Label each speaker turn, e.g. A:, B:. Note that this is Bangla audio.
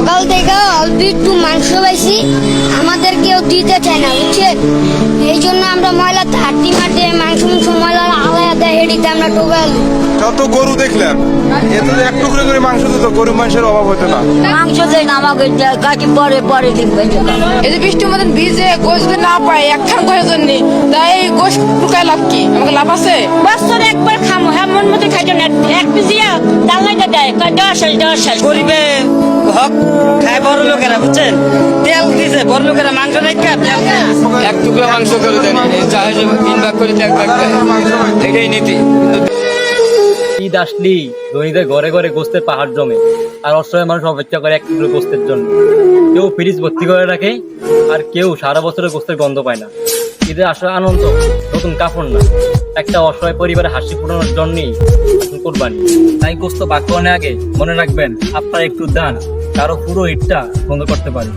A: সকাল থেকে অল্প একটু মাংস পাইছি, আমাদের কেউ দিতে চায় না, বুঝছেন? এই জন্য আমরা ময়লা হাড্ডি মাঠে মাংস ময়লা আলাদা দেয়, হেডিতে আমরা টোকাল।
B: যত গরু দেখলাম এত এক টুকরো করে মাংস দিত, গরু মাংসের অভাব হতো না।
C: মাংস দেয় না আমাকে, কাকি পরে পরে দিবে।
D: এই যে বৃষ্টির মতন ভিজে গোশ যদি না পাই একখান করে জন্য, তাই গোশ টুকায় লাভ কি? আমাকে লাভ আছে?
C: বছরে একবার খামো, হ্যাঁ মন মতো খাইতো না, এক পিছিয়া দাল্লাইতে দেয়, দেওয়া শেষ
E: গরিবে হক খায় বড় লোকেরা, বুঝছেন? তেল দিছে বড় লোকেরা, মাংস নাই তেল
F: এক টুকরা মাংস করে দেন, চাহে যে 3 ভাগ করে 1 ভাগ দেয়, এটাই নীতি।
G: ঈদ আসলেই ধনীদের ঘরে ঘরে গোস্তের পাহাড় জমে, আর অসহায় মানুষ অপেক্ষা করে এক টুকরো গোস্তের জন্য। কেউ ফ্রিজ ভর্তি করে রাখে, আর কেউ সারা বছরের গোস্তের গন্ধ পায় না। ঈদের আসলে আনন্দ নতুন কাপড় না, একটা অসহায় পরিবারে হাসি ফোটানোর জন্যই কোরবানি। তাই গোস্ত ভাগ করার আগে মনে রাখবেন, আপনার একটু দান কারো পুরো ঈদটা বন্ধ করতে পারে।